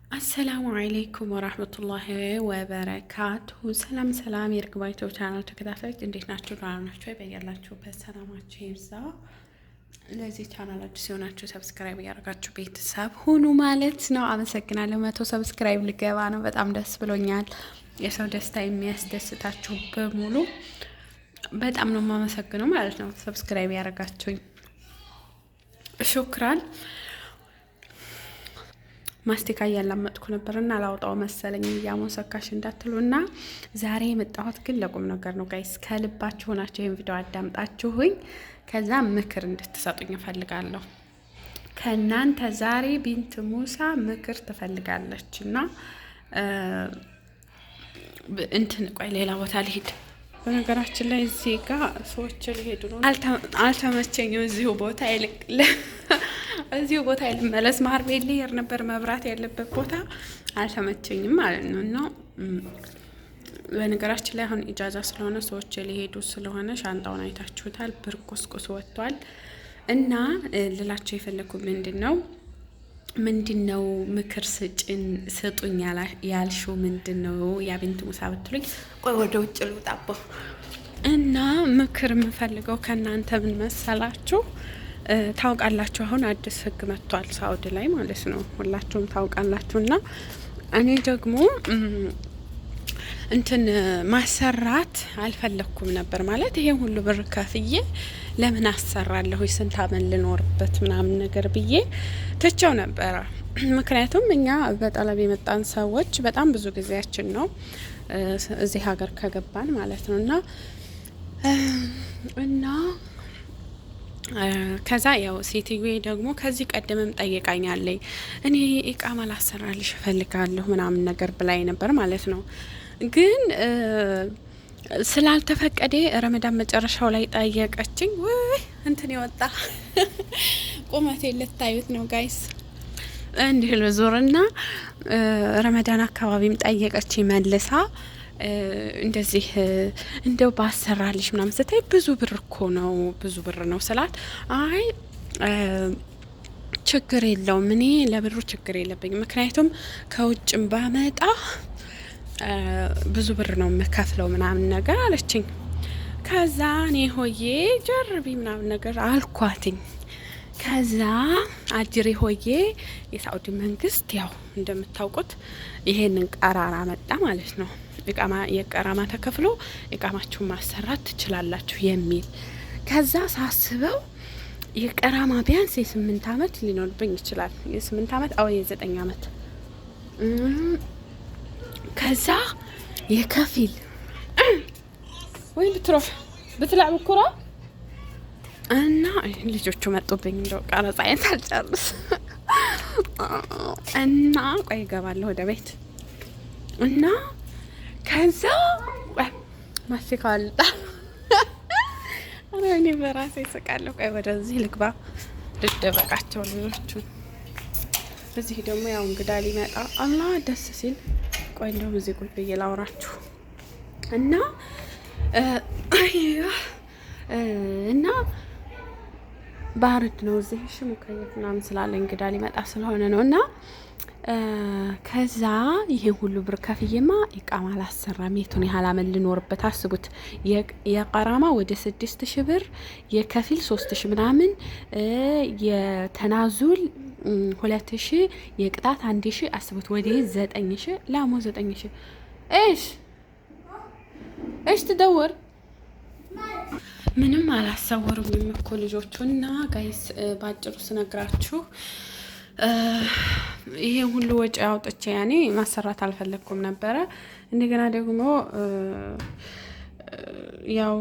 አሰላሙ አለይኩም ወራህመቱላሂ ወበረካቱሁ። ሰላም ሰላም የርግባይቶ ቻናል ተከታታዮች እንዴት ናችሁ? ደህና ናችሁ? በያላችሁበት ሰላማችሁ ይብዛ። ለዚህ ቻናል አዲስ የሆናችሁ ሰብስክራይብ እያደረጋችሁ ቤተሰብ ሁኑ ማለት ነው። አመሰግናለሁ። 100 ሰብስክራይብ ልገባ ነው። በጣም ደስ ብሎኛል። የሰው ደስታ የሚያስደስታችሁ በሙሉ በጣም ነው የማመሰግነው ማለት ነው። ሰብስክራይብ ያደረጋችሁኝ ሹክራን። ማስቲካ እያላመጥኩ ነበርና አላውጣው መሰለኝ እያሞሰካሽ እንዳትሉና ዛሬ የመጣሁት ግን ለቁም ነገር ነው ጋይስ። ከልባችሁ ሆናችሁ ይሄን ቪዲዮ አዳምጣችሁኝ ከዛ ምክር እንድትሰጡኝ እፈልጋለሁ ከእናንተ። ዛሬ ቢንት ሙሳ ምክር ትፈልጋለችና እንትን ቆይ ሌላ ቦታ ልሄድ። በነገራችን ላይ እዚህ ጋር ሰዎች ሊሄዱ ነው። አልተመቸኝም እዚሁ ቦታ እዚሁ ቦታ ልመለስ። ማር ቤት ልሄድ ነበር መብራት ያለበት ቦታ አልተመቸኝም ማለት ነው። እና በነገራችን ላይ አሁን ኢጃዛ ስለሆነ ሰዎች ሊሄዱ ስለሆነ ሻንጣውን አይታችሁታል። ብርቁስቁስ ወጥቷል። እና ልላችሁ የፈለኩ ምንድነው ምክር ስጡኝ ያልሽው ምንድነው? ያ ቢንት ሙሳ ብትሉኝ ቆይ ወደ ውጭ ልውጣቦ። እና ምክር የምፈልገው ከእናንተ ምን መሰላችሁ? ታውቃላችሁ አሁን አዲስ ህግ መጥቷል ሳውዲ ላይ ማለት ነው። ሁላችሁም ታውቃላችሁና እኔ ደግሞ እንትን ማሰራት አልፈለኩም ነበር ማለት ይሄን ሁሉ ብር ከፍዬ ለምን አሰራለሁ? ስንት አመት ልኖርበት ምናምን ነገር ብዬ ትቼው ነበረ። ምክንያቱም እኛ በጠለብ የመጣን ሰዎች በጣም ብዙ ጊዜያችን ነው እዚህ ሀገር ከገባን ማለት ነው። እና ከዛ ያው ሴትዬ ደግሞ ከዚህ ቀደምም ጠይቃኛለኝ እኔ ኢቃማ ላሰራልሽ እፈልጋለሁ ምናምን ነገር ብላኝ ነበር ማለት ነው። ግን ስላልተፈቀደ ረመዳን መጨረሻው ላይ ጠየቀችኝ። ወይ እንትን ይወጣ ቁመቴ ልታዩት ነው ጋይስ። እንዲህ ልዞርና ረመዳን አካባቢም ጠየቀችኝ መልሳ እንደዚህ እንደው ባሰራልሽ ምናምን ስታይ ብዙ ብር እኮ ነው ብዙ ብር ነው ስላት፣ አይ ችግር የለውም እኔ ለብሩ ችግር የለብኝም ምክንያቱም ከውጭም ባመጣ ብዙ ብር ነው የምከፍለው ምናምን ነገር አለችኝ። ከዛ እኔ ሆዬ ጀርቢ ምናምን ነገር አልኳትኝ። ከዛ አጅሬ ሆዬ የሳኡዲ መንግስት ያው እንደምታውቁት ይሄንን ቀራራ መጣ ማለት ነው። የቀራማ ተከፍሎ ኢቃማችሁን ማሰራት ትችላላችሁ የሚል። ከዛ ሳስበው የቀራማ ቢያንስ የ8 አመት ሊኖርብኝ ይችላል። የ8 አመት አው የ9 አመት ከዛ የከፊል ወይ ብትሮፍ ብትላብ ኩራ እና ልጆቹ መጡብኝ። እንደው ቀረጻዬን ሳልጨርስ እና ቆይ እገባለሁ ወደ ቤት እና ከዛ ማስቲካልጣ እኔ በራሴ ስቃለሁ። ቆይ ወደዚህ ልግባ ልደበቃቸው ልጆቹ። በዚህ ደግሞ ያው እንግዳ ሊመጣ አላህ ደስ ሲል ቆይ እንደው እዚህ ቁጭ ብዬ ላውራችሁ እና ባርድ ነው እዚህ እሺ ሙከየፍ ምናምን ስላለ እንግዳ ሊመጣ ስለሆነ ነው። እና ከዛ ይሄ ሁሉ ብር ከፍዬማ ኢቃማ አላሰራም። የቱን ያህል አመት ልኖርበት አስቡት። የቀራማ ወደ 6000 ብር፣ የከፊል 3000 ምናምን፣ የተናዙል 2000፣ የቅጣት 1000 አስቡት። ወደ 9000 ላሞ 9000 እሽ ትደውር ምንም አላሰወሩም እኮ ልጆቹና ጋይስ። ባጭሩ ስነግራችሁ ይሄ ሁሉ ወጪ አውጥቼ ያኔ ማሰራት አልፈለኩም ነበረ። እንደገና ደግሞ ያው